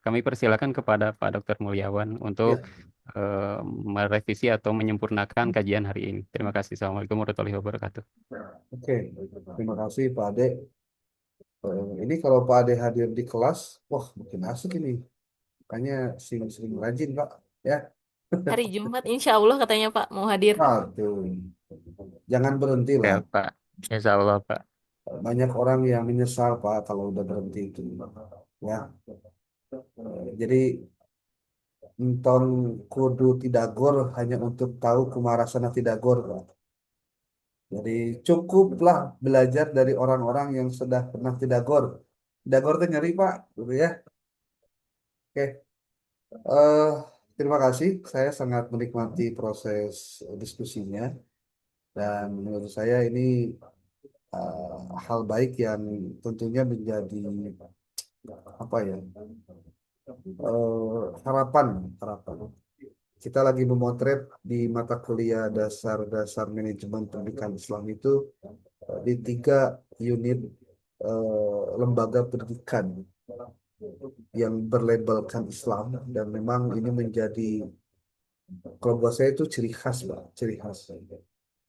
kami persilakan kepada Pak Dr. Mulyawan untuk Ya, eh, merevisi atau menyempurnakan kajian hari ini. Terima kasih. Assalamualaikum warahmatullahi wabarakatuh. oke. Terima kasih Pak Ade. Ini kalau Pak Ade hadir di kelas, wah makin asik ini. Makanya sering-sering rajin Pak. Ya, Hari Jumat, insya Allah katanya Pak mau hadir. aduh. Jangan berhenti Ya, lah. Pak. Insya Allah, Pak. Banyak orang yang menyesal Pak kalau udah berhenti itu. Ya, jadi enton kudu tidak gor hanya untuk tahu kumarasana tidak gor Pak. Jadi cukuplah belajar dari orang-orang yang sudah pernah tidak gor. Tidak gor itu nyeri Pak, gitu ya. Oke, eh terima kasih. Saya sangat menikmati proses diskusinya dan menurut saya ini hal baik yang tentunya menjadi apa ya harapan harapan. Kita lagi memotret di mata kuliah dasar-dasar manajemen pendidikan Islam itu di 3 unit lembaga pendidikan yang berlabelkan Islam dan memang ini menjadi kalau buat saya itu ciri khas, Pak, ciri khas.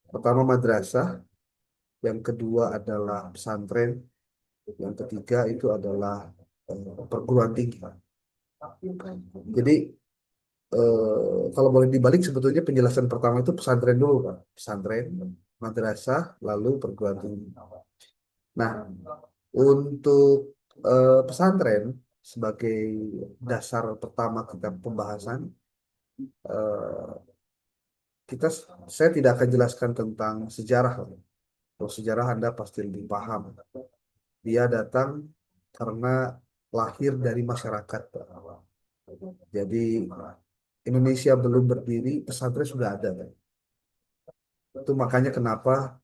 Pertama madrasah, yang kedua adalah pesantren, yang ketiga itu adalah perguruan tinggi. Jadi kalau boleh dibalik sebetulnya penjelasan pertama itu pesantren dulu, Pak. Pesantren, madrasah, lalu perguruan tinggi. Nah, untuk pesantren sebagai dasar pertama kita pembahasan, eh, kita saya tidak akan jelaskan tentang sejarah. Kalau sejarah Anda pasti lebih paham. Dia datang karena lahir dari masyarakat, Pak. Jadi Indonesia belum berdiri, pesantren sudah ada, Pak. Itu makanya kenapa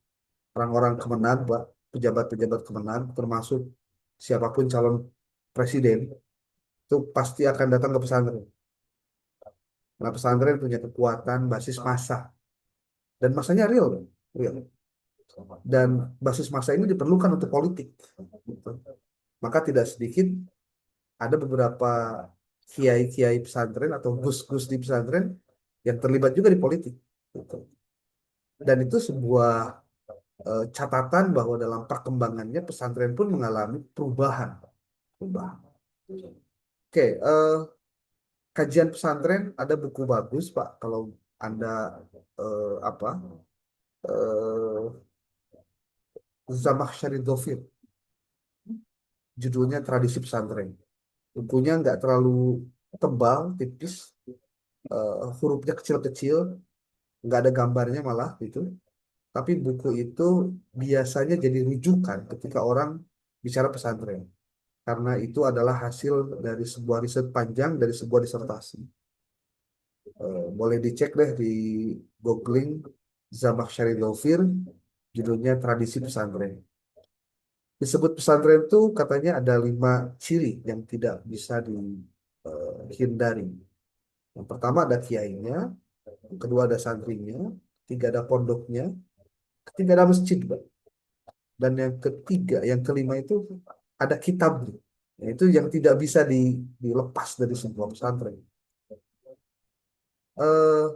orang-orang Kemenang, Pak, pejabat-pejabat Kemenang, termasuk siapapun calon presiden, itu pasti akan datang ke pesantren. Karena pesantren punya kekuatan basis massa. Dan masanya real, Pak. Real. Dan basis massa ini diperlukan untuk politik. Gitu. Maka tidak sedikit ada beberapa kiai-kiai pesantren atau gus-gus di pesantren yang terlibat juga di politik. Gitu. Dan itu sebuah catatan bahwa dalam perkembangannya pesantren pun mengalami perubahan. Perubahan. Oke, kajian pesantren ada buku bagus, Pak. Kalau Anda apa Zamakhsyari Dhofir, judulnya Tradisi Pesantren. Bukunya nggak terlalu tebal, tipis, hurufnya kecil-kecil, nggak ada gambarnya malah gitu. Tapi buku itu biasanya jadi rujukan ketika orang bicara pesantren. Karena itu adalah hasil dari sebuah riset panjang dari sebuah disertasi. Boleh dicek deh di googling Zamakhsyari Dhofir, judulnya Tradisi Pesantren. Disebut pesantren itu katanya ada 5 ciri yang tidak bisa dihindari. Yang pertama ada kiainya, yang kedua ada santrinya, ketiga ada pondoknya, ketiga ada masjid, Pak. Dan yang ketiga, yang kelima itu ada kitabnya. Itu yang tidak bisa dilepas dari sebuah pesantren. Eh,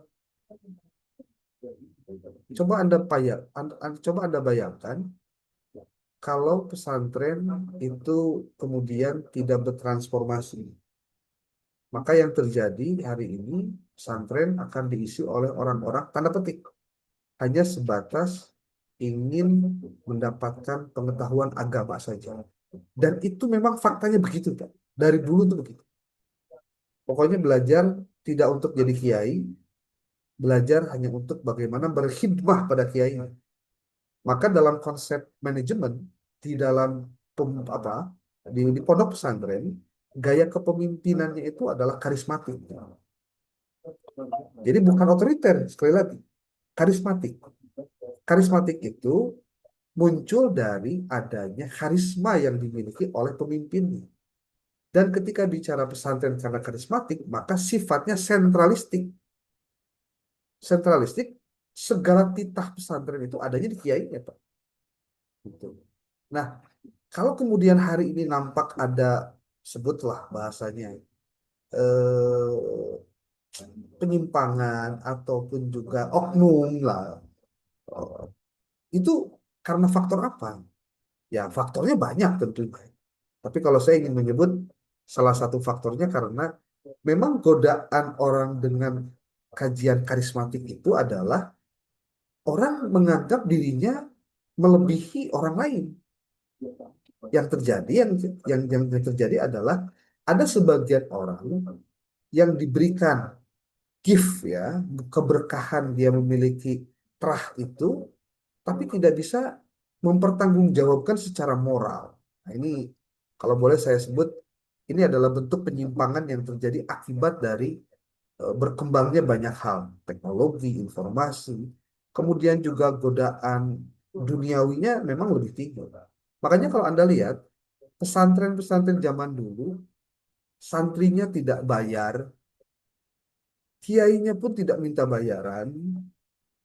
coba coba Anda bayangkan kalau pesantren itu kemudian tidak bertransformasi. Maka yang terjadi hari ini pesantren akan diisi oleh orang-orang tanda petik hanya sebatas ingin mendapatkan pengetahuan agama saja. Dan itu memang faktanya begitu, Pak. Dari dulu tuh begitu. Pokoknya belajar tidak untuk jadi kiai, belajar hanya untuk bagaimana berkhidmah pada kiai. Maka dalam konsep manajemen di dalam apa di pondok pesantren, gaya kepemimpinannya itu adalah karismatik. Jadi bukan otoriter, sekali lagi, karismatik. Karismatik itu muncul dari adanya karisma yang dimiliki oleh pemimpinnya. Dan ketika bicara pesantren karena karismatik, maka sifatnya sentralistik. Sentralistik, segala titah pesantren itu adanya di kiainya, Pak. Gitu. Nah, kalau kemudian hari ini nampak ada, sebutlah bahasanya, eh, penyimpangan ataupun juga oknum lah. Eh, itu karena faktor apa? Ya, faktornya banyak tentunya. Tapi kalau saya ingin menyebut salah satu faktornya karena memang godaan orang dengan kajian karismatik itu adalah orang menganggap dirinya melebihi orang lain. Yang terjadi yang terjadi adalah ada sebagian orang yang diberikan gift ya, keberkahan dia memiliki terah itu, tapi tidak bisa mempertanggungjawabkan secara moral. Nah, ini kalau boleh saya sebut, ini adalah bentuk penyimpangan yang terjadi akibat dari berkembangnya banyak hal, teknologi, informasi, kemudian juga godaan duniawinya memang lebih tinggi. Makanya kalau Anda lihat, pesantren-pesantren zaman dulu, santrinya tidak bayar, kiainya pun tidak minta bayaran,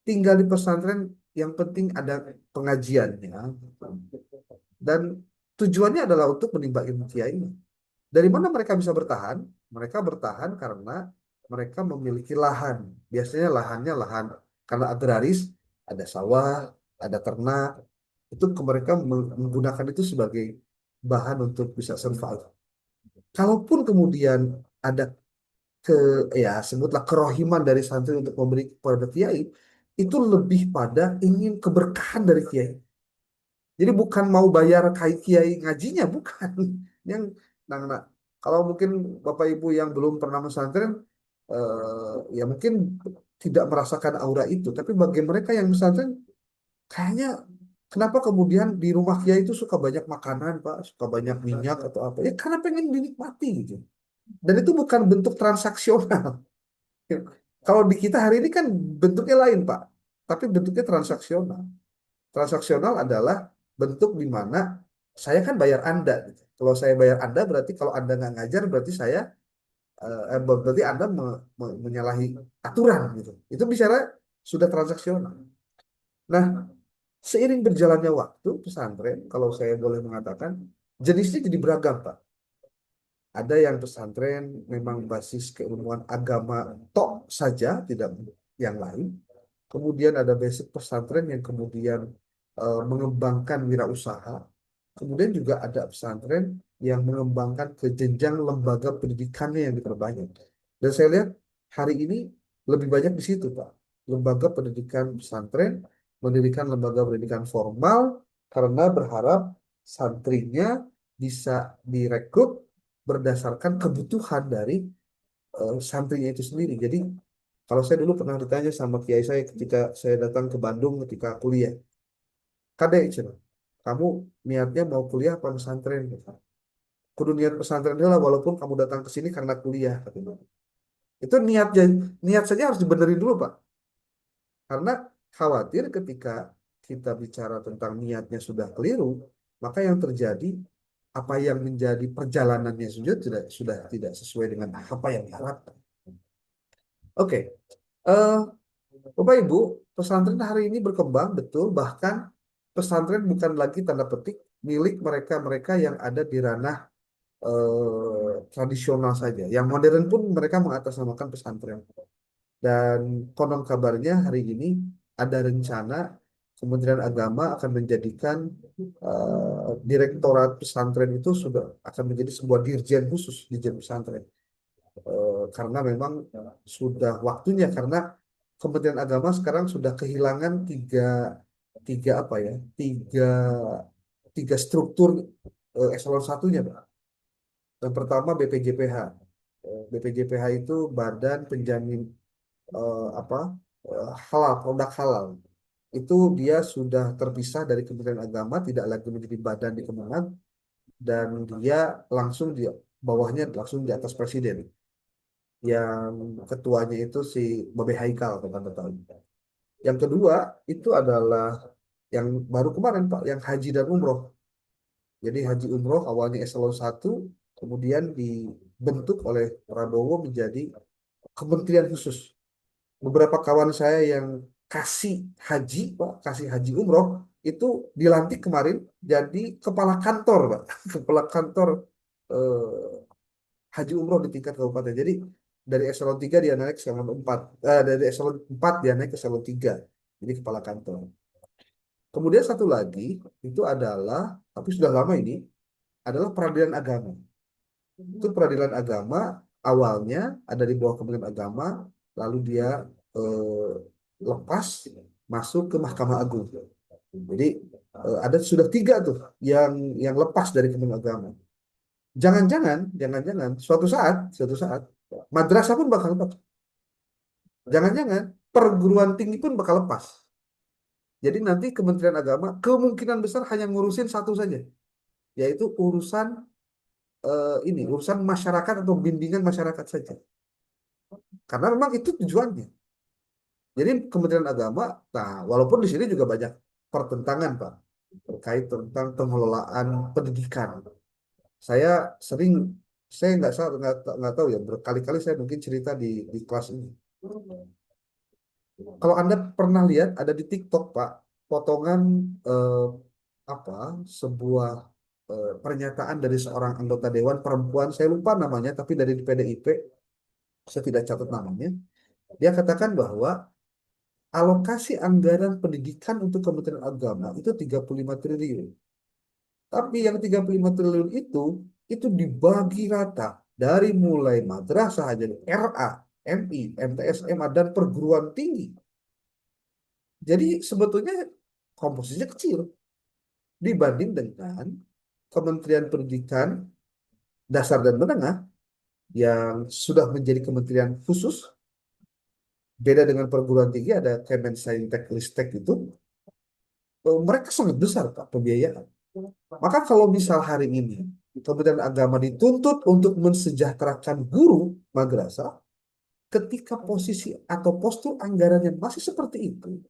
tinggal di pesantren yang penting ada pengajiannya dan tujuannya adalah untuk menimba ilmu kiai. Dari mana mereka bisa bertahan? Mereka bertahan karena mereka memiliki lahan. Biasanya lahannya lahan karena agraris, ada sawah, ada ternak. Itu mereka menggunakan itu sebagai bahan untuk bisa survive. Kalaupun kemudian ada ke ya sebutlah kerohiman dari santri untuk memberi kepada kiai, itu lebih pada ingin keberkahan dari kiai. Jadi bukan mau bayar kai kiai ngajinya, bukan. Yang nah, kalau mungkin Bapak Ibu yang belum pernah pesantren, ya mungkin tidak merasakan aura itu. Tapi bagi mereka yang pesantren, kayaknya kenapa kemudian di rumah kiai itu suka banyak makanan, Pak, suka banyak minyak atau apa? Ya karena pengen dinikmati gitu. Dan itu bukan bentuk transaksional. Kalau di kita hari ini kan bentuknya lain, Pak. Tapi bentuknya transaksional. Transaksional adalah bentuk di mana saya kan bayar Anda, gitu. Kalau saya bayar Anda berarti kalau Anda nggak ngajar berarti saya berarti Anda menyalahi aturan gitu. Itu bicara sudah transaksional. Nah, seiring berjalannya waktu pesantren, kalau saya boleh mengatakan jenisnya jadi beragam, Pak. Ada yang pesantren memang basis keilmuan agama tok saja, tidak yang lain. Kemudian ada basic pesantren yang kemudian mengembangkan wirausaha. Kemudian juga ada pesantren yang mengembangkan ke jenjang lembaga pendidikannya yang diperbanyak. Dan saya lihat hari ini lebih banyak di situ, Pak. Lembaga pendidikan pesantren, mendirikan lembaga pendidikan formal karena berharap santrinya bisa direkrut berdasarkan kebutuhan dari santrinya itu sendiri. Jadi kalau saya dulu pernah ditanya sama kiai saya ketika saya datang ke Bandung ketika kuliah, Kadek, cina, kamu niatnya mau kuliah apa pesantren? Kudu niat pesantren lah walaupun kamu datang ke sini karena kuliah. Katanya. Itu niat saja harus dibenerin dulu, Pak. Karena khawatir ketika kita bicara tentang niatnya sudah keliru, maka yang terjadi apa yang menjadi perjalanannya sudah tidak sesuai dengan apa yang diharapkan. Oke, eh, Bapak Ibu, pesantren hari ini berkembang betul, bahkan pesantren bukan lagi tanda petik milik mereka-mereka yang ada di ranah tradisional saja. Yang modern pun mereka mengatasnamakan pesantren. Dan konon kabarnya hari ini ada rencana Kementerian Agama akan menjadikan Direktorat Pesantren itu sudah akan menjadi sebuah dirjen khusus dirjen pesantren. Karena memang sudah waktunya karena Kementerian Agama sekarang sudah kehilangan tiga tiga apa ya tiga tiga struktur eselon satunya, Pak. Yang pertama BPJPH. BPJPH itu Badan Penjamin apa halal, produk halal. Itu dia sudah terpisah dari Kementerian Agama, tidak lagi menjadi badan di Kemenag, dan dia langsung di bawahnya langsung di atas presiden. Yang ketuanya itu si Bobe Haikal, teman-teman tahu. Yang kedua itu adalah yang baru kemarin, Pak, yang haji dan umroh. Jadi haji umroh awalnya eselon satu, kemudian dibentuk oleh Prabowo menjadi kementerian khusus. Beberapa kawan saya yang kasih haji, Pak, kasih haji umroh, itu dilantik kemarin jadi kepala kantor, Pak. Kepala kantor eh, haji umroh di tingkat kabupaten. Jadi dari eselon 3 dia naik ke eselon 4. Dari eselon 4 dia naik ke eselon 3. Jadi kepala kantor. Kemudian satu lagi itu adalah, tapi sudah lama ini, adalah peradilan agama. Itu peradilan agama awalnya ada di bawah Kementerian Agama, lalu dia eh, lepas masuk ke Mahkamah Agung. Jadi ada sudah 3 tuh yang lepas dari Kementerian Agama. Jangan-jangan suatu saat madrasah pun bakal lepas. Jangan-jangan perguruan tinggi pun bakal lepas. Jadi nanti Kementerian Agama kemungkinan besar hanya ngurusin satu saja, yaitu urusan masyarakat atau bimbingan masyarakat saja. Karena memang itu tujuannya. Jadi Kementerian Agama, nah walaupun di sini juga banyak pertentangan Pak terkait tentang pengelolaan pendidikan. Saya sering, saya nggak tahu ya, berkali-kali saya mungkin cerita di kelas ini. Kalau Anda pernah lihat ada di TikTok Pak, potongan eh, apa sebuah pernyataan dari seorang anggota dewan perempuan, saya lupa namanya, tapi dari PDIP, saya tidak catat namanya. Dia katakan bahwa alokasi anggaran pendidikan untuk Kementerian Agama itu 35 triliun. Tapi yang 35 triliun itu dibagi rata dari mulai madrasah aja, RA, MI, MTS, MA, dan perguruan tinggi. Jadi sebetulnya komposisinya kecil dibanding dengan Kementerian Pendidikan Dasar dan Menengah yang sudah menjadi kementerian khusus. Beda dengan perguruan tinggi ada Kemensaintek Ristek itu, mereka sangat besar Pak pembiayaan. Maka kalau misal hari ini Kementerian Agama dituntut untuk mensejahterakan guru madrasah, ketika posisi atau postur anggarannya masih seperti itu,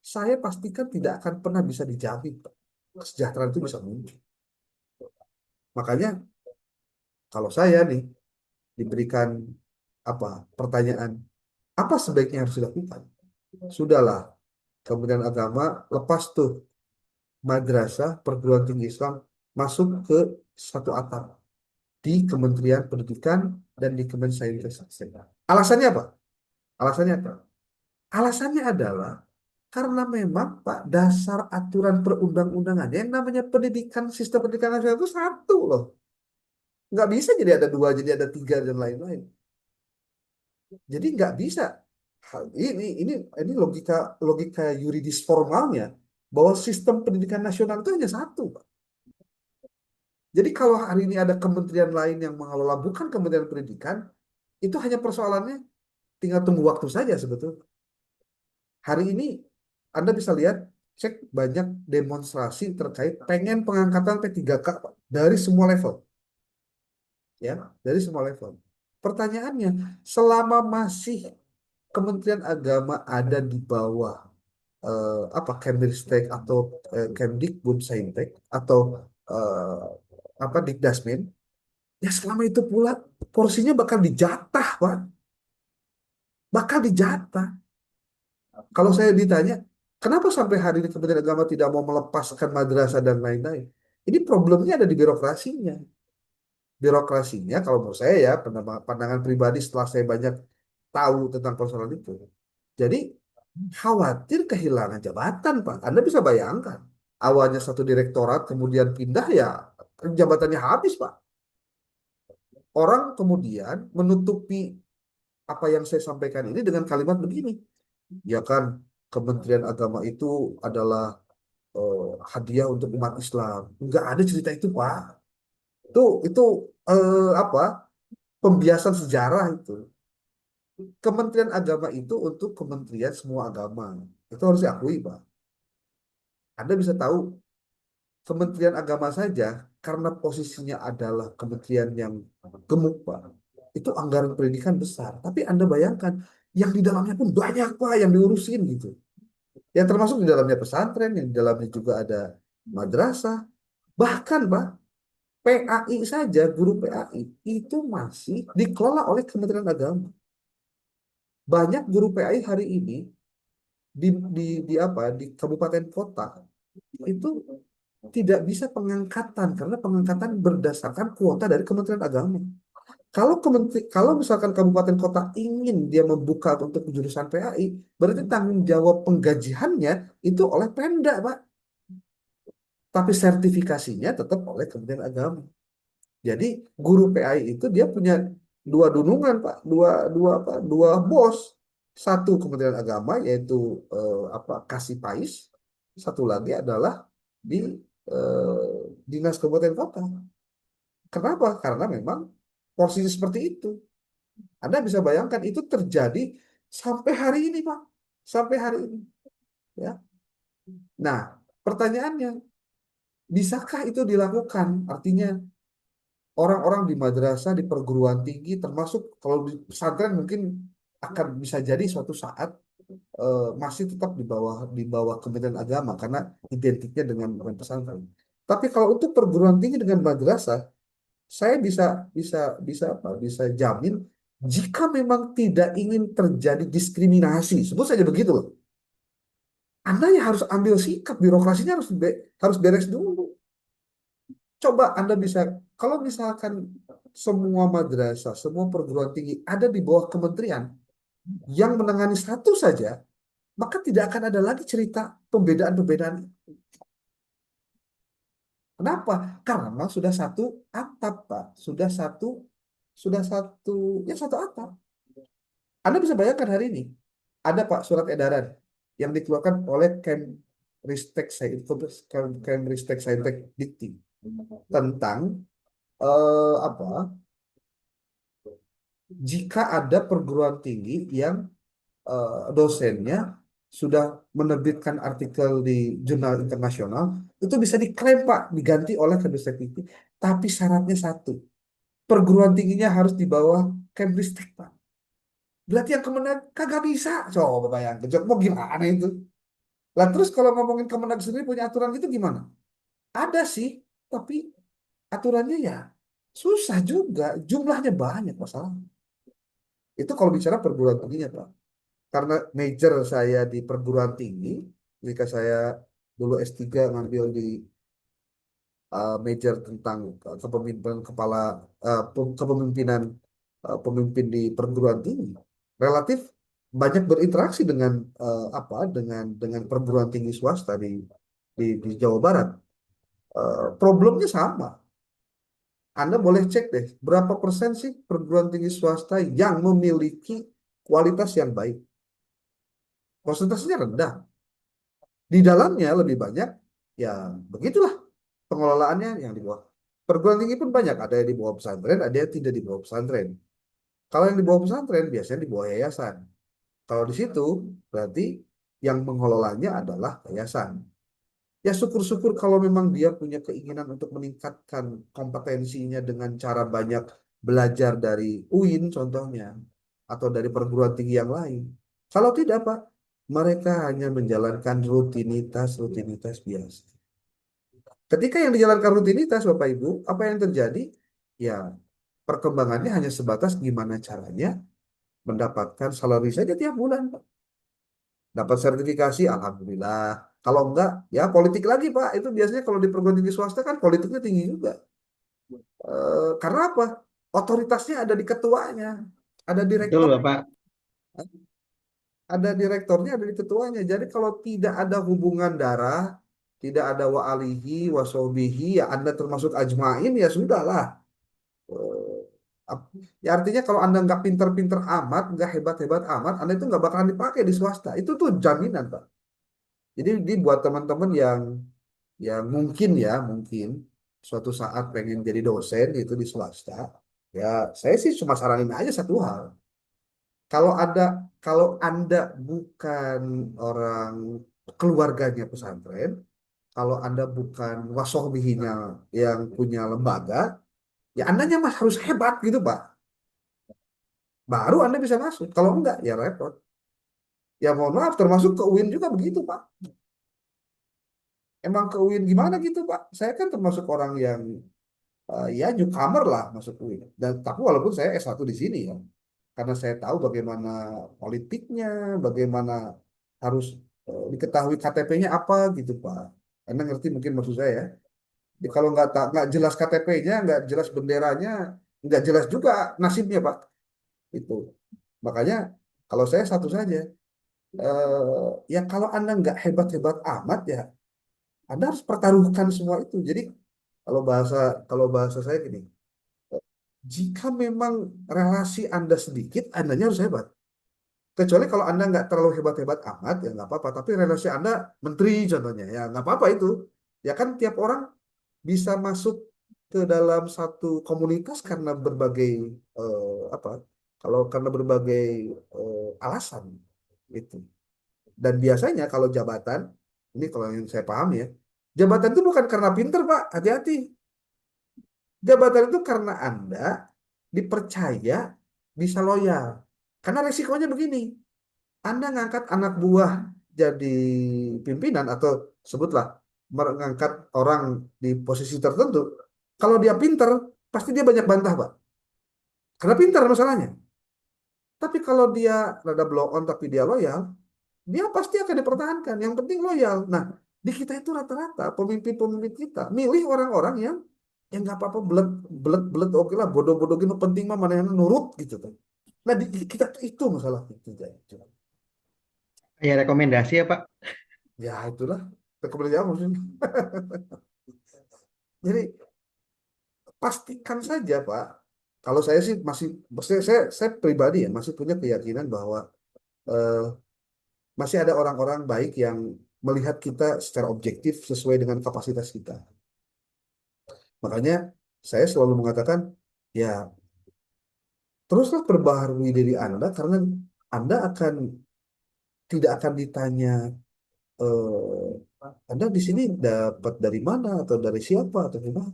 saya pastikan tidak akan pernah bisa dijamin Pak. Kesejahteraan itu bisa muncul. Makanya kalau saya nih diberikan pertanyaan, apa sebaiknya harus dilakukan? Sudahlah, Kementerian Agama lepas tuh madrasah perguruan tinggi Islam masuk ke satu atap di Kementerian Pendidikan dan di Kemensainteknistek. Alasannya apa? Alasannya apa? Alasannya adalah karena memang Pak dasar aturan perundang-undangan yang namanya pendidikan, sistem pendidikan nasional itu satu loh. Nggak bisa jadi ada 2, jadi ada 3 dan lain-lain. Jadi nggak bisa. Ini logika logika yuridis formalnya bahwa sistem pendidikan nasional itu hanya satu, Pak. Jadi kalau hari ini ada kementerian lain yang mengelola bukan Kementerian Pendidikan, itu hanya persoalannya tinggal tunggu waktu saja sebetulnya. Hari ini Anda bisa lihat, cek banyak demonstrasi terkait pengen pengangkatan P3K Pak, dari semua level. Ya, dari semua level. Pertanyaannya, selama masih Kementerian Agama ada di bawah Kemdikbud atau Kemdikbud Saintek atau Dikdasmen, ya selama itu pula porsinya bakal dijatah, Pak. Bakal dijatah. Kalau saya ditanya, kenapa sampai hari ini Kementerian Agama tidak mau melepaskan madrasah dan lain-lain? Ini problemnya ada di birokrasinya. Birokrasinya, kalau menurut saya ya, pandangan pribadi setelah saya banyak tahu tentang persoalan itu. Jadi, khawatir kehilangan jabatan, Pak. Anda bisa bayangkan. Awalnya satu direktorat, kemudian pindah, ya jabatannya habis, Pak. Orang kemudian menutupi apa yang saya sampaikan ini dengan kalimat begini. Ya kan, Kementerian Agama itu adalah hadiah untuk umat Islam. Enggak ada cerita itu, Pak. Itu eh, apa? Pembiasan sejarah itu. Kementerian Agama itu untuk kementerian semua agama. Itu harus diakui, Pak. Anda bisa tahu Kementerian Agama saja karena posisinya adalah kementerian yang gemuk, Pak. Itu anggaran pendidikan besar. Tapi Anda bayangkan yang di dalamnya pun banyak, Pak, yang diurusin gitu. Yang termasuk di dalamnya pesantren, yang di dalamnya juga ada madrasah. Bahkan, Pak, PAI saja, guru PAI itu masih dikelola oleh Kementerian Agama. Banyak guru PAI hari ini di kabupaten kota itu tidak bisa pengangkatan karena pengangkatan berdasarkan kuota dari Kementerian Agama. kalau misalkan kabupaten kota ingin dia membuka untuk jurusan PAI, berarti tanggung jawab penggajiannya itu oleh Pemda, Pak. Tapi sertifikasinya tetap oleh Kementerian Agama. Jadi guru PAI itu dia punya dua dunungan, Pak, dua bos. Satu Kementerian Agama yaitu Kasih Pais, satu lagi adalah di Dinas Kabupaten Kota. Kenapa? Karena memang posisi seperti itu. Anda bisa bayangkan itu terjadi sampai hari ini, Pak. Sampai hari ini, ya. Nah, pertanyaannya, bisakah itu dilakukan? Artinya orang-orang di madrasah, di perguruan tinggi, termasuk kalau di pesantren mungkin akan bisa jadi suatu saat masih tetap di bawah Kementerian Agama karena identiknya dengan pesantren. Tapi kalau untuk perguruan tinggi dengan madrasah, saya bisa bisa bisa apa? Bisa jamin jika memang tidak ingin terjadi diskriminasi, sebut saja begitu loh. Anda ya harus ambil sikap, birokrasinya harus beres dulu. Coba Anda bisa, kalau misalkan semua madrasah, semua perguruan tinggi ada di bawah kementerian yang menangani satu saja, maka tidak akan ada lagi cerita pembedaan-pembedaan. Kenapa? Karena sudah satu atap, Pak. Sudah satu, ya satu atap. Anda bisa bayangkan hari ini, ada Pak surat edaran yang dikeluarkan oleh Kemristek Saintek Dikti tentang apa? Jika ada perguruan tinggi yang dosennya sudah menerbitkan artikel di jurnal internasional, itu bisa diklaim Pak, diganti oleh Kemristek Dikti. Tapi syaratnya satu, perguruan tingginya harus di bawah Kemristek Pak. Berarti yang Kemenag kagak bisa. Coba bayangkan, coba mau gimana itu? Lah terus kalau ngomongin Kemenag sendiri punya aturan gitu gimana? Ada sih, tapi aturannya ya susah juga, jumlahnya banyak masalah. Itu kalau bicara perguruan tingginya Pak. Karena major saya di perguruan tinggi, ketika saya dulu S3 ngambil di major tentang kepemimpinan kepemimpinan pemimpin di perguruan tinggi, relatif banyak berinteraksi dengan dengan perguruan tinggi swasta di Jawa Barat. Problemnya sama. Anda boleh cek deh, berapa persen sih perguruan tinggi swasta yang memiliki kualitas yang baik? Persentasenya rendah. Di dalamnya lebih banyak, ya begitulah pengelolaannya yang di bawah. Perguruan tinggi pun banyak, ada yang di bawah pesantren, ada yang tidak di bawah pesantren. Kalau yang di bawah pesantren biasanya di bawah yayasan. Kalau di situ berarti yang mengelolanya adalah yayasan. Ya syukur-syukur kalau memang dia punya keinginan untuk meningkatkan kompetensinya dengan cara banyak belajar dari UIN contohnya, atau dari perguruan tinggi yang lain. Kalau tidak, Pak, mereka hanya menjalankan rutinitas biasa. Ketika yang dijalankan rutinitas, Bapak Ibu, apa yang terjadi? Ya, perkembangannya hanya sebatas gimana caranya mendapatkan salary saja tiap bulan, Pak. Dapat sertifikasi, alhamdulillah. Kalau enggak, ya politik lagi, Pak. Itu biasanya kalau di perguruan tinggi swasta kan politiknya tinggi juga. Karena apa? Otoritasnya ada di ketuanya, ada Betul, direktur, Bapak. ada direkturnya, ada di ketuanya. Jadi kalau tidak ada hubungan darah, tidak ada wa alihi wa sahbihi, ya Anda termasuk ajmain, ya sudahlah. Eh, Ya artinya kalau Anda nggak pinter-pinter amat, nggak hebat-hebat amat, Anda itu nggak bakalan dipakai di swasta. Itu tuh jaminan, Pak. Jadi ini buat teman-teman yang mungkin suatu saat pengen jadi dosen itu di swasta, ya saya sih cuma saranin aja satu hal. Kalau ada kalau Anda bukan orang keluarganya pesantren, kalau Anda bukan wasohbihinya yang punya lembaga, ya Andanya mas harus hebat gitu, Pak. Baru Anda bisa masuk. Kalau enggak, ya repot. Ya mohon maaf, termasuk ke UIN juga begitu, Pak. Emang ke UIN gimana gitu, Pak? Saya kan termasuk orang yang ya newcomer lah masuk UIN. Dan tapi walaupun saya S1 di sini ya, karena saya tahu bagaimana politiknya, bagaimana harus diketahui KTP-nya apa gitu, Pak. Anda ngerti mungkin maksud saya ya. Jadi kalau nggak jelas KTP-nya, nggak jelas benderanya, nggak jelas juga nasibnya Pak. Itu. Makanya kalau saya satu saja, ya kalau Anda nggak hebat-hebat amat ya, Anda harus pertaruhkan semua itu. Jadi kalau bahasa saya gini, jika memang relasi Anda sedikit, Andanya harus hebat. Kecuali kalau Anda nggak terlalu hebat-hebat amat, ya nggak apa-apa. Tapi relasi Anda menteri contohnya, ya nggak apa-apa itu. Ya kan tiap orang bisa masuk ke dalam satu komunitas karena berbagai apa? Kalau karena berbagai alasan itu. Dan biasanya kalau jabatan, ini kalau yang saya paham ya, jabatan itu bukan karena pinter Pak, hati-hati. Jabatan itu karena Anda dipercaya bisa loyal. Karena resikonya begini, Anda ngangkat anak buah jadi pimpinan atau sebutlah mengangkat orang di posisi tertentu. Kalau dia pinter, pasti dia banyak bantah, Pak. Karena pinter masalahnya. Tapi kalau dia rada blow on tapi dia loyal, dia pasti akan dipertahankan. Yang penting loyal. Nah, di kita itu rata-rata pemimpin-pemimpin kita milih orang-orang yang nggak apa-apa belet belet belet oke lah bodoh-bodoh gitu penting mah mana yang nurut gitu kan. Nah di kita tuh itu masalah itu jadi. Ya rekomendasi ya Pak. Ya itulah rekomendasi apa maksudnya. Jadi pastikan saja Pak. Kalau saya sih masih saya pribadi ya masih punya keyakinan bahwa eh, masih ada orang-orang baik yang melihat kita secara objektif sesuai dengan kapasitas kita. Makanya saya selalu mengatakan ya teruslah perbaharui diri Anda karena Anda tidak akan ditanya Anda di sini dapat dari mana atau dari siapa atau gimana.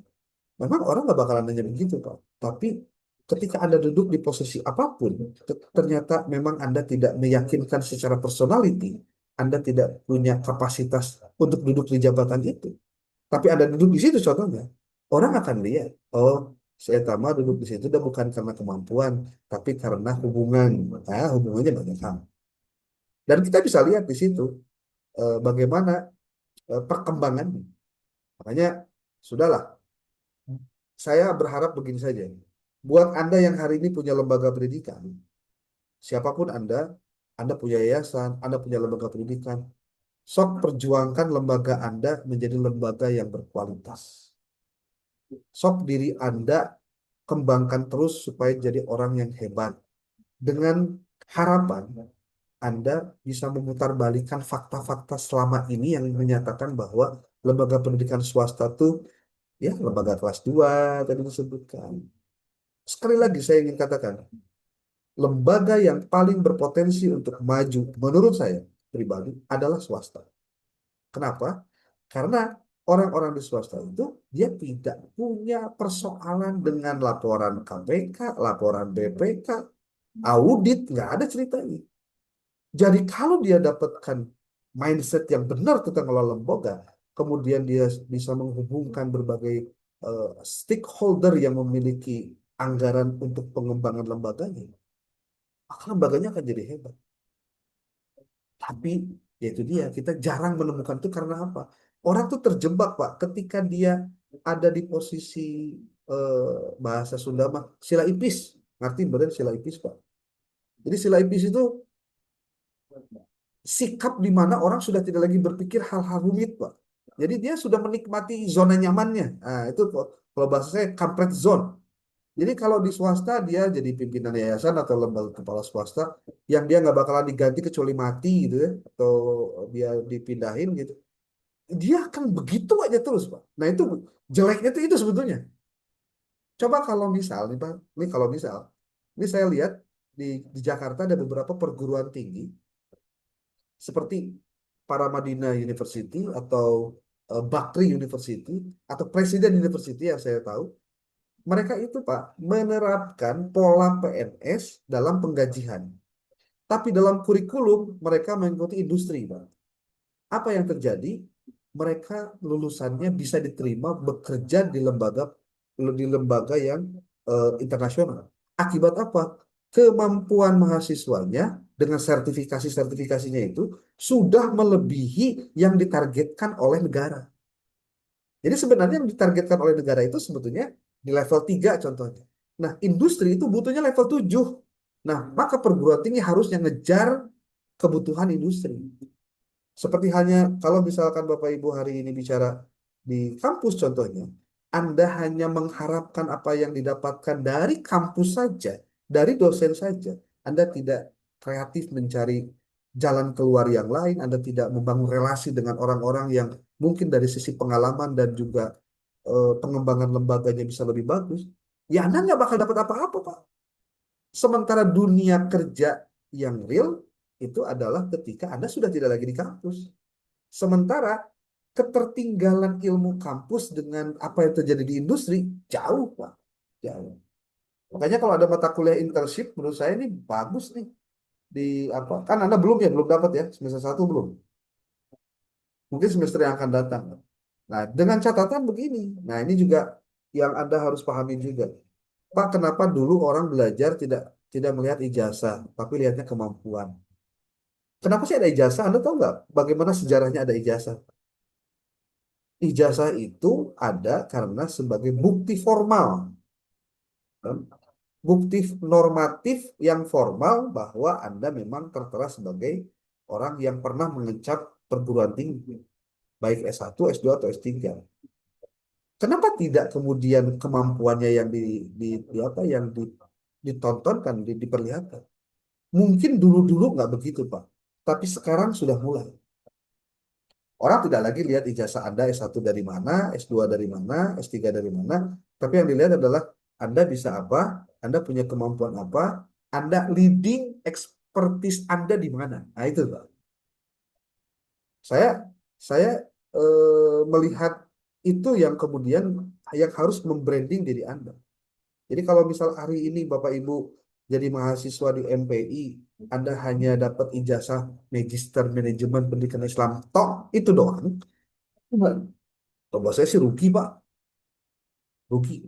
Memang orang nggak bakalan nanya begitu, Pak. Tapi ketika Anda duduk di posisi apapun, ternyata memang Anda tidak meyakinkan secara personality, Anda tidak punya kapasitas untuk duduk di jabatan itu. Tapi Anda duduk di situ contohnya, orang akan lihat, oh, saya Tama duduk di situ udah bukan karena kemampuan, tapi karena hubungan. Nah, hubungannya banyak hal. Dan kita bisa lihat di situ bagaimana perkembangannya. Makanya, sudahlah, saya berharap begini saja. Buat Anda yang hari ini punya lembaga pendidikan, siapapun Anda punya yayasan, Anda punya lembaga pendidikan, sok perjuangkan lembaga Anda menjadi lembaga yang berkualitas. Sok diri Anda kembangkan terus supaya jadi orang yang hebat. Dengan harapan Anda bisa memutarbalikkan fakta-fakta selama ini yang menyatakan bahwa lembaga pendidikan swasta itu ya lembaga kelas 2 tadi disebutkan. Sekali lagi saya ingin katakan, lembaga yang paling berpotensi untuk maju menurut saya pribadi adalah swasta. Kenapa? Karena orang-orang di swasta itu dia tidak punya persoalan dengan laporan KPK, laporan BPK, audit, nggak ada ceritanya. Jadi kalau dia dapatkan mindset yang benar tentang ngelola lembaga, kemudian dia bisa menghubungkan berbagai stakeholder yang memiliki anggaran untuk pengembangan lembaganya, maka lembaganya akan jadi hebat. Tapi ya itu dia, kita jarang menemukan itu karena apa? Orang tuh terjebak, Pak, ketika dia ada di posisi bahasa Sunda mah sila ipis. Ngerti benar sila ipis, Pak? Jadi sila ipis itu sikap di mana orang sudah tidak lagi berpikir hal-hal rumit, Pak. Jadi dia sudah menikmati zona nyamannya. Nah, itu kalau bahasa saya kampret zone. Jadi kalau di swasta dia jadi pimpinan yayasan atau lembaga kepala swasta yang dia nggak bakalan diganti kecuali mati gitu ya, atau dia dipindahin gitu. Dia akan begitu aja terus, Pak. Nah itu jeleknya itu sebetulnya. Coba kalau misal nih Pak, ini kalau misal, ini saya lihat di Jakarta ada beberapa perguruan tinggi seperti Paramadina University atau Bakri University atau Presiden University yang saya tahu, mereka itu Pak menerapkan pola PNS dalam penggajian. Tapi dalam kurikulum mereka mengikuti industri, Pak. Apa yang terjadi? Mereka lulusannya bisa diterima bekerja di lembaga yang internasional. Akibat apa? Kemampuan mahasiswanya dengan sertifikasinya itu sudah melebihi yang ditargetkan oleh negara. Jadi sebenarnya yang ditargetkan oleh negara itu sebetulnya di level 3 contohnya. Nah, industri itu butuhnya level 7. Nah, maka perguruan tinggi harusnya ngejar kebutuhan industri. Seperti halnya kalau misalkan Bapak Ibu hari ini bicara di kampus contohnya, Anda hanya mengharapkan apa yang didapatkan dari kampus saja, dari dosen saja. Anda tidak kreatif mencari jalan keluar yang lain, Anda tidak membangun relasi dengan orang-orang yang mungkin dari sisi pengalaman dan juga pengembangan lembaganya bisa lebih bagus. Ya Anda nggak bakal dapat apa-apa, Pak. Sementara dunia kerja yang real itu adalah ketika Anda sudah tidak lagi di kampus. Sementara ketertinggalan ilmu kampus dengan apa yang terjadi di industri jauh, Pak. Jauh. Makanya kalau ada mata kuliah internship, menurut saya ini bagus nih. Di apa? Kan Anda belum ya, belum dapat ya, semester 1 belum. Mungkin semester yang akan datang. Nah, dengan catatan begini. Nah, ini juga yang Anda harus pahami juga. Pak, kenapa dulu orang belajar tidak tidak melihat ijazah, tapi lihatnya kemampuan? Kenapa sih ada ijazah? Anda tahu nggak bagaimana sejarahnya ada ijazah? Ijazah itu ada karena sebagai bukti formal, kan? Bukti normatif yang formal bahwa Anda memang tertera sebagai orang yang pernah mengecap perguruan tinggi, baik S1, S2, atau S3. Kenapa tidak kemudian kemampuannya yang apa yang ditontonkan, diperlihatkan? Mungkin dulu-dulu nggak begitu, Pak. Tapi sekarang sudah mulai. Orang tidak lagi lihat ijazah Anda S1 dari mana, S2 dari mana, S3 dari mana. Tapi yang dilihat adalah Anda bisa apa, Anda punya kemampuan apa, Anda leading expertise Anda di mana. Nah itu, Pak. Saya saya melihat itu yang kemudian yang harus membranding diri Anda. Jadi kalau misal hari ini Bapak Ibu jadi mahasiswa di MPI, Anda hanya dapat ijazah Magister Manajemen Pendidikan Islam, toh itu doang. Kalau saya sih rugi, Pak. Rugi.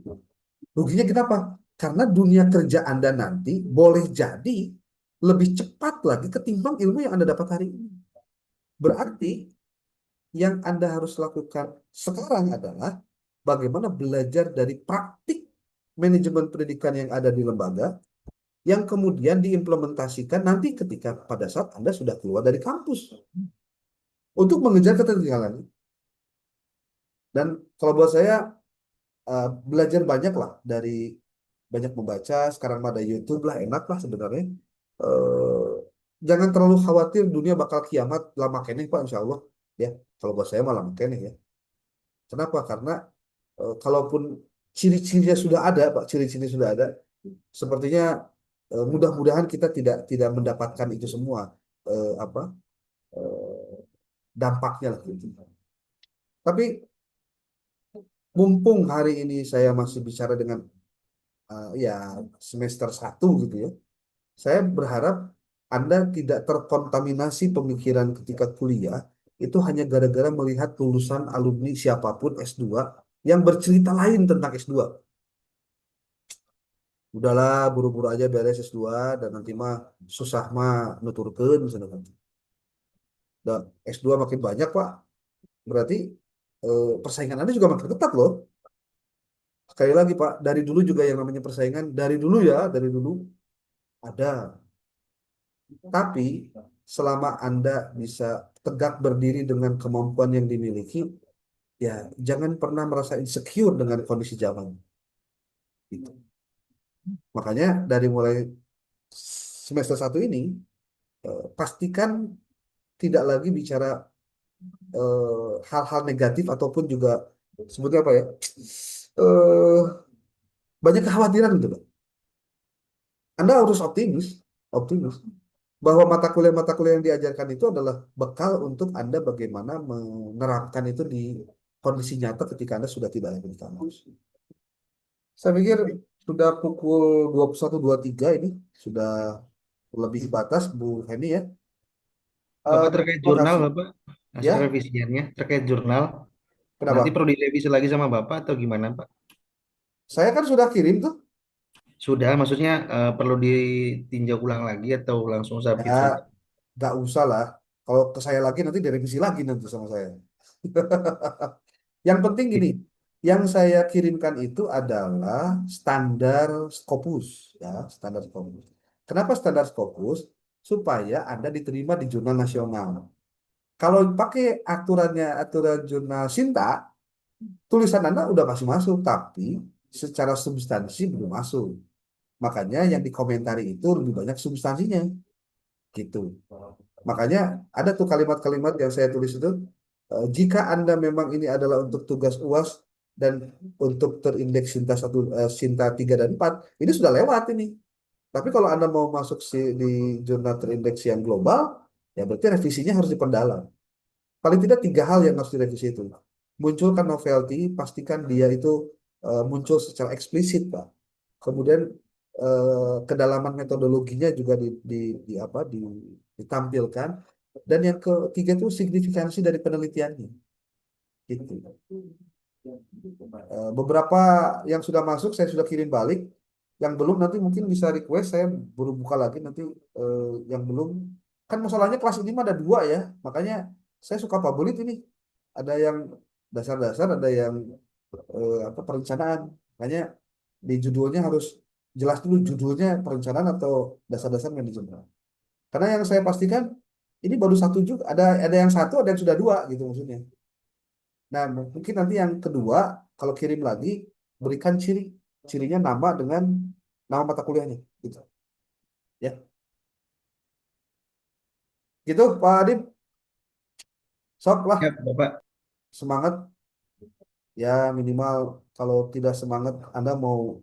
Ruginya kenapa? Karena dunia kerja Anda nanti boleh jadi lebih cepat lagi ketimbang ilmu yang Anda dapat hari ini. Berarti yang Anda harus lakukan sekarang adalah bagaimana belajar dari praktik manajemen pendidikan yang ada di lembaga, yang kemudian diimplementasikan nanti ketika pada saat Anda sudah keluar dari kampus untuk mengejar ketertinggalan. Dan kalau buat saya belajar banyak lah dari banyak membaca, sekarang ada YouTube lah, enak lah sebenarnya. Eh, jangan terlalu khawatir dunia bakal kiamat lama kene Pak, insya Allah ya. Kalau buat saya malah kene ya. Kenapa? Karena kalaupun ciri-cirinya sudah ada, Pak, ciri-ciri sudah ada, sepertinya mudah-mudahan kita tidak mendapatkan itu semua apa eh, dampaknya lah gitu. Tapi mumpung hari ini saya masih bicara dengan ya semester 1 gitu ya, saya berharap Anda tidak terkontaminasi pemikiran ketika kuliah itu hanya gara-gara melihat lulusan alumni siapapun S2 yang bercerita lain tentang S2. Udahlah, buru-buru aja beres S2 dan nanti mah susah mah nuturkeun misalnya kan. Dan S2 makin banyak, Pak. Berarti persaingan Anda juga makin ketat loh. Sekali lagi, Pak, dari dulu juga yang namanya persaingan, dari dulu ya, dari dulu ada. Tapi selama Anda bisa tegak berdiri dengan kemampuan yang dimiliki, ya jangan pernah merasa insecure dengan kondisi zaman. Gitu. Makanya dari mulai semester 1 ini, pastikan tidak lagi bicara hal-hal negatif ataupun juga sebutnya apa ya, eh banyak kekhawatiran gitu Pak. Anda harus optimis, optimis bahwa mata kuliah yang diajarkan itu adalah bekal untuk Anda bagaimana menerapkan itu di kondisi nyata ketika Anda sudah tidak lagi di kampus. Saya pikir sudah pukul 21.23 ini sudah lebih batas Bu Heni ya. Bapak terkait Terima jurnal, kasih Bapak, hasil ya. revisiannya terkait jurnal, nanti Kenapa? perlu direvisi lagi sama Bapak atau gimana, Pak? Saya kan sudah kirim tuh. Sudah, maksudnya perlu ditinjau ulang lagi atau langsung Ya, submit saja? nggak usah lah. Kalau ke saya lagi nanti direvisi lagi nanti sama saya. Yang penting gini, Yang saya kirimkan itu adalah standar Scopus, ya, standar Scopus. Kenapa standar Scopus? Supaya Anda diterima di jurnal nasional. Kalau pakai aturan jurnal Sinta, tulisan Anda udah masih masuk, tapi secara substansi belum masuk. Makanya yang dikomentari itu lebih banyak substansinya, gitu. Makanya ada tuh kalimat-kalimat yang saya tulis itu, jika Anda memang ini adalah untuk tugas UAS dan untuk terindeks Sinta 1, Sinta 3 dan 4, ini sudah lewat ini. Tapi kalau Anda mau masuk di jurnal terindeks yang global, ya berarti revisinya harus diperdalam. Paling tidak 3 hal yang harus direvisi itu. Munculkan novelty, pastikan dia itu muncul secara eksplisit, Pak. Kemudian kedalaman metodologinya juga ditampilkan. Dan yang ketiga itu signifikansi dari penelitiannya. Gitu. Beberapa yang sudah masuk saya sudah kirim balik. Yang belum nanti mungkin bisa request, saya baru buka lagi nanti yang belum. Kan masalahnya kelas ini mah ada 2 ya. Makanya saya suka favorit ini. Ada yang dasar-dasar, ada yang perencanaan. Makanya di judulnya harus jelas dulu judulnya perencanaan atau dasar-dasar manajemen. Karena yang saya pastikan ini baru satu juga, ada yang satu, ada yang sudah 2 gitu maksudnya. Nah, mungkin nanti yang kedua kalau kirim lagi berikan cirinya nama dengan nama mata kuliahnya gitu. Ya. Gitu Pak Adib, sok lah Ya, Bapak. semangat ya, minimal kalau tidak semangat Anda mau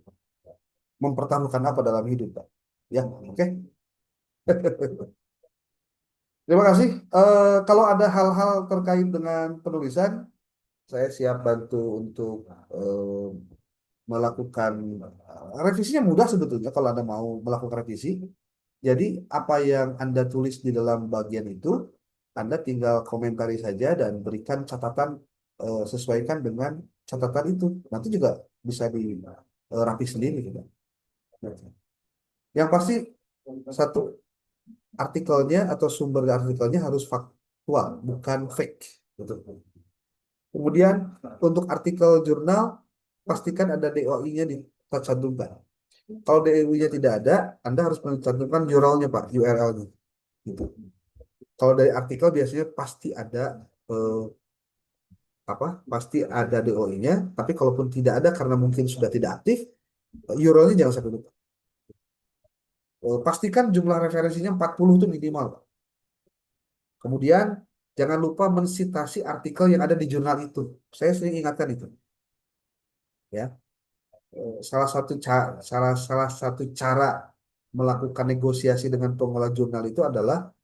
mempertaruhkan apa dalam hidup, Pak. Ya, oke. Terima kasih. Kalau ada hal-hal terkait dengan penulisan, saya siap bantu untuk eh, melakukan revisinya mudah sebetulnya kalau Anda mau melakukan revisi. Jadi apa yang Anda tulis di dalam bagian itu, Anda tinggal komentari saja dan berikan catatan, sesuaikan dengan catatan itu. Nanti juga bisa dirapi sendiri gitu. Yang pasti satu, artikelnya atau sumber artikelnya harus faktual, bukan fake. Gitu. Kemudian untuk artikel jurnal, pastikan ada DOI-nya dicantumkan. Kalau DOI-nya tidak ada, Anda harus mencantumkan URL-nya, Pak, URL-nya. Gitu. Kalau dari artikel biasanya pasti ada pasti ada DOI-nya, tapi kalaupun tidak ada karena mungkin sudah tidak aktif, URL-nya jangan sampai lupa. Pastikan jumlah referensinya 40 itu minimal, Pak. Kemudian jangan lupa mensitasi artikel yang ada di jurnal itu. Saya sering ingatkan itu. Ya. Salah satu cara melakukan negosiasi dengan pengelola jurnal itu adalah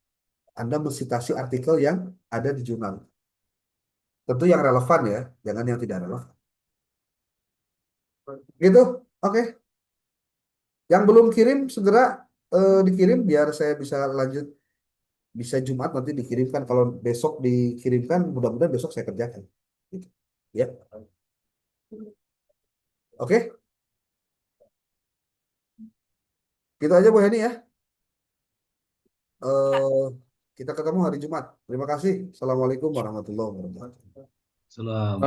Anda mensitasi artikel yang ada di jurnal. Tentu yang relevan ya, jangan yang tidak relevan. Gitu, oke. Yang belum kirim segera dikirim biar saya bisa lanjut, bisa Jumat nanti dikirimkan. Kalau besok dikirimkan, mudah-mudahan besok saya kerjakan. Gitu. Ya, oke. Gitu aja Bu Heni ya. Eh, kita ketemu hari Jumat. Terima kasih. Assalamualaikum warahmatullahi wabarakatuh. Salam.